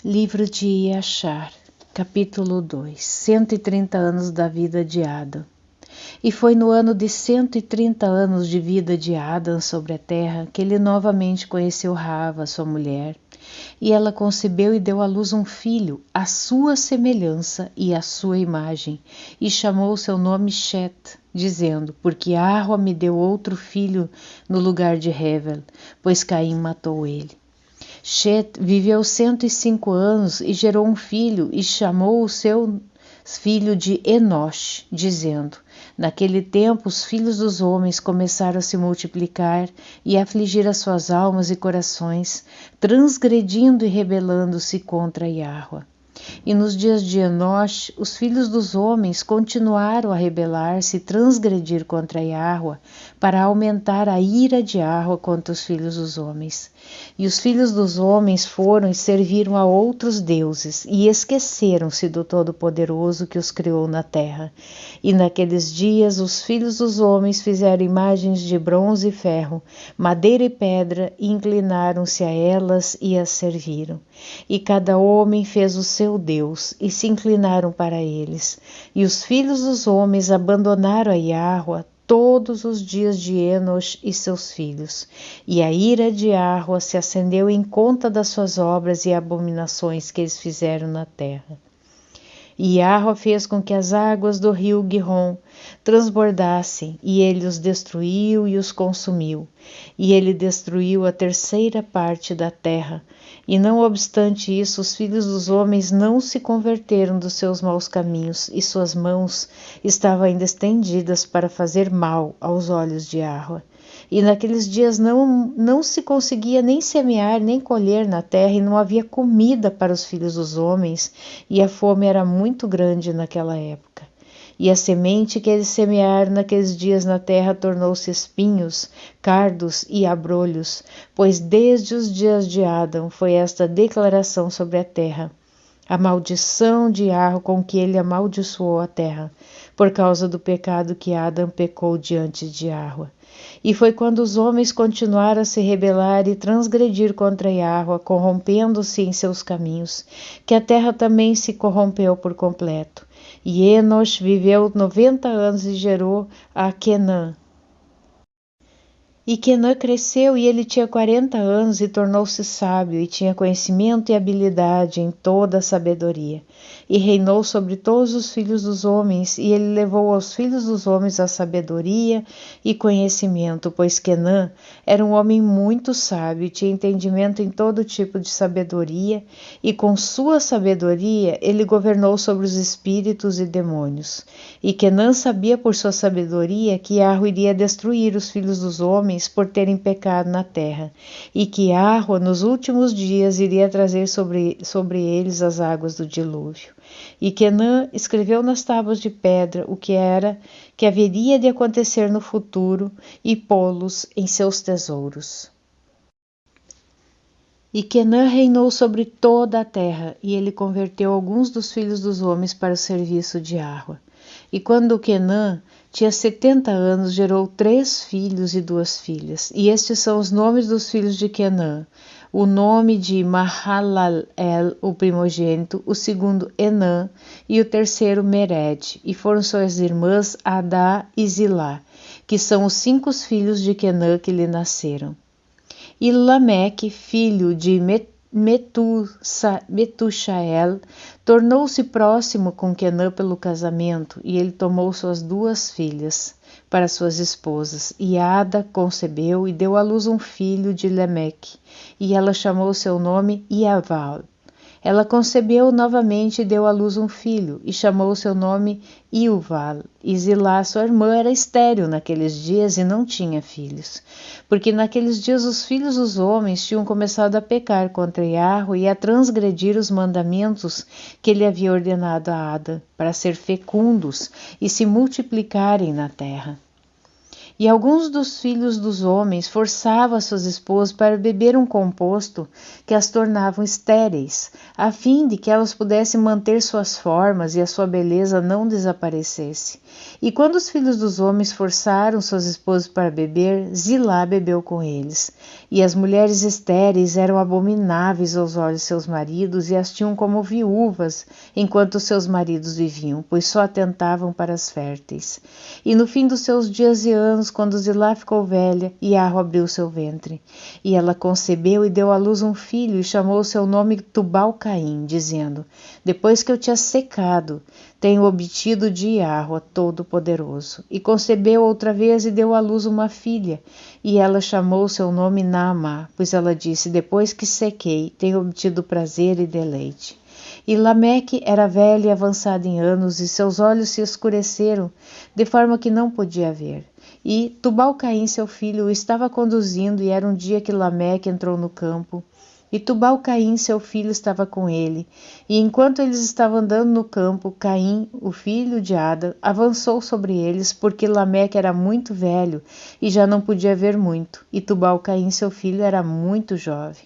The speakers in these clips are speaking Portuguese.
Livro de Iachar, capítulo 2, 130 anos da vida de Adão. E foi no ano de 130 anos de vida de Adão sobre a terra que ele novamente conheceu Rava, sua mulher, e ela concebeu e deu à luz um filho, à sua semelhança e à sua imagem, e chamou seu nome Shet, dizendo, porque Arroa me deu outro filho no lugar de Hevel, pois Caim matou ele. Shet viveu 105 anos e gerou um filho e chamou o seu filho de Enosh, dizendo, naquele tempo os filhos dos homens começaram a se multiplicar e a afligir as suas almas e corações, transgredindo e rebelando-se contra Yahweh. E nos dias de Enosh, os filhos dos homens continuaram a rebelar-se e transgredir contra Yahweh, para aumentar a ira de Yahweh contra os filhos dos homens. E os filhos dos homens foram e serviram a outros deuses, e esqueceram-se do Todo-Poderoso que os criou na terra. E naqueles dias os filhos dos homens fizeram imagens de bronze e ferro, madeira e pedra, e inclinaram-se a elas e as serviram. E cada homem fez o seu Deus, e se inclinaram para eles. E os filhos dos homens abandonaram a Yahweh todos os dias de Enosh e seus filhos. E a ira de Yahweh se acendeu em conta das suas obras e abominações que eles fizeram na terra. E Yahweh fez com que as águas do rio Gihon transbordassem, e ele os destruiu e os consumiu. E ele destruiu a terceira parte da terra. E não obstante isso, os filhos dos homens não se converteram dos seus maus caminhos, e suas mãos estavam ainda estendidas para fazer mal aos olhos de Yahweh. E naqueles dias não se conseguia nem semear nem colher na terra, e não havia comida para os filhos dos homens, e a fome era muito grande naquela época. E a semente que eles semearam naqueles dias na terra tornou-se espinhos, cardos e abrolhos, pois desde os dias de Adão foi esta declaração sobre a terra. A maldição de Yahweh com que ele amaldiçoou a terra, por causa do pecado que Adão pecou diante de Yahweh. E foi quando os homens continuaram a se rebelar e transgredir contra Yahweh, corrompendo-se em seus caminhos, que a terra também se corrompeu por completo. E Enosh viveu 90 anos e gerou a Quenã. E Quenã cresceu e ele tinha 40 anos e tornou-se sábio e tinha conhecimento e habilidade em toda a sabedoria. E reinou sobre todos os filhos dos homens, e ele levou aos filhos dos homens a sabedoria e conhecimento, pois Quenã era um homem muito sábio e tinha entendimento em todo tipo de sabedoria, e com sua sabedoria ele governou sobre os espíritos e demônios. E Quenã sabia por sua sabedoria que Yahweh iria destruir os filhos dos homens por terem pecado na terra, e que Yahweh nos últimos dias iria trazer sobre eles as águas do dilúvio. E Quenã escreveu nas tábuas de pedra o que haveria de acontecer no futuro e pô-los em seus tesouros. E Quenã reinou sobre toda a terra, e ele converteu alguns dos filhos dos homens para o serviço de Yahweh. E quando Quenã tinha 70 anos, gerou 3 filhos e 2 filhas. E estes são os nomes dos filhos de Quenã. O nome de Mahalalel, o primogênito, o segundo Enã e o terceiro Mered. E foram suas irmãs Adá e Zilá, que são os 5 filhos de Quenã que lhe nasceram. E Lameque, filho de Metushael, tornou-se próximo com Quenã pelo casamento, e ele tomou suas 2 filhas para suas esposas. E Ada concebeu e deu à luz um filho de Lameque, e ela chamou seu nome Iaval. Ela concebeu novamente e deu à luz um filho, e chamou seu nome Iuval. E Zilá, sua irmã, era estéril naqueles dias e não tinha filhos, porque naqueles dias os filhos dos homens tinham começado a pecar contra Yahweh e a transgredir os mandamentos que ele havia ordenado a Adão, para ser fecundos e se multiplicarem na terra. E alguns dos filhos dos homens forçavam as suas esposas para beber um composto que as tornavam estéreis, a fim de que elas pudessem manter suas formas e a sua beleza não desaparecesse. E quando os filhos dos homens forçaram suas esposas para beber, Zilá bebeu com eles. E as mulheres estéreis eram abomináveis aos olhos de seus maridos e as tinham como viúvas, enquanto seus maridos viviam, pois só atentavam para as férteis. E no fim dos seus dias e anos, quando Zilá ficou velha, Iarro abriu seu ventre. E ela concebeu e deu à luz um filho e chamou seu nome Tubal-Caim, dizendo: depois que eu tinha secado, tenho obtido de Iarro, Todo-Poderoso. E concebeu outra vez e deu à luz uma filha, e ela chamou seu nome Naamá, pois ela disse: depois que sequei, tenho obtido prazer e deleite. E Lameque era velho e avançado em anos, e seus olhos se escureceram, de forma que não podia ver. E Tubal-Caim, seu filho, o estava conduzindo, e era um dia que Lameque entrou no campo. E Tubal-Caim, seu filho, estava com ele. E enquanto eles estavam andando no campo, Caim, o filho de Ada, avançou sobre eles, porque Lameque era muito velho e já não podia ver muito. E Tubal-Caim, seu filho, era muito jovem.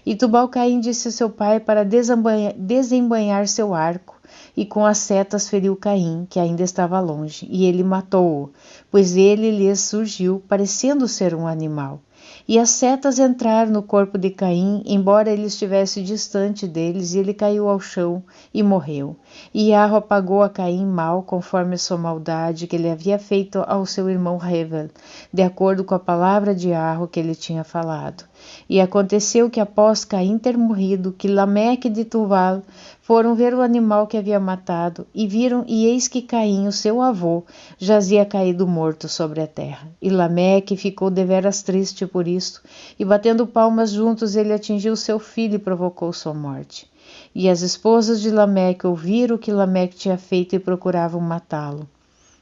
E Tubal-Caim disse a seu pai para desembainhar seu arco, e com as setas feriu Caim, que ainda estava longe, e ele matou-o, pois ele lhes surgiu, parecendo ser um animal. E as setas entraram no corpo de Caim, embora ele estivesse distante deles, e ele caiu ao chão e morreu. E Iarro apagou a Caim mal, conforme a sua maldade que ele havia feito ao seu irmão Hevel, de acordo com a palavra de Iarro que ele tinha falado. E aconteceu que após Caim ter morrido, que Lameque de Tuval foram ver o animal que havia matado, e viram, e eis que Caim, o seu avô, jazia caído morto sobre a terra. E Lameque ficou deveras triste por isto, e batendo palmas juntos, ele atingiu seu filho e provocou sua morte. E as esposas de Lameque ouviram o que Lameque tinha feito e procuravam matá-lo.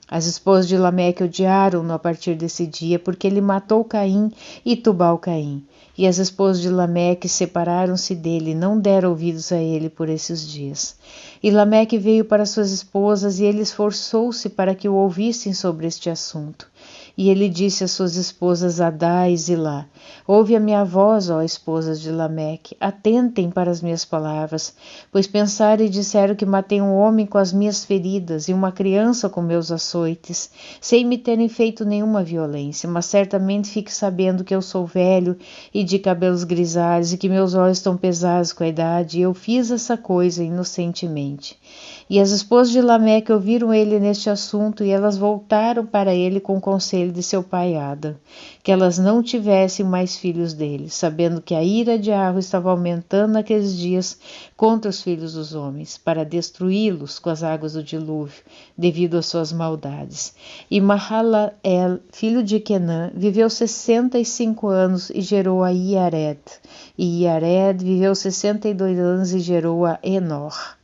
As esposas de Lameque odiaram-no a partir desse dia, porque ele matou Caim e Tubal-Caim. E as esposas de Lameque separaram-se dele e não deram ouvidos a ele por esses dias. E Lameque veio para suas esposas, e ele esforçou-se para que o ouvissem sobre este assunto. E ele disse às suas esposas Adá e Zilá: ouve a minha voz, ó esposas de Lameque, atentem para as minhas palavras, pois pensaram e disseram que matei um homem com as minhas feridas e uma criança com meus açoites, sem me terem feito nenhuma violência, mas certamente fique sabendo que eu sou velho e de cabelos grisalhos e que meus olhos estão pesados com a idade, e eu fiz essa coisa inocentemente. E as esposas de Lameque ouviram ele neste assunto, e elas voltaram para ele com o conselho de seu pai Ada, que elas não tivessem mais filhos dele, sabendo que a ira de Iarro estava aumentando naqueles dias contra os filhos dos homens, para destruí-los com as águas do dilúvio, devido às suas maldades. E Mahalael, filho de Quenã, viveu 65 anos e gerou a Iared. E Iared viveu 62 anos e gerou a Enor.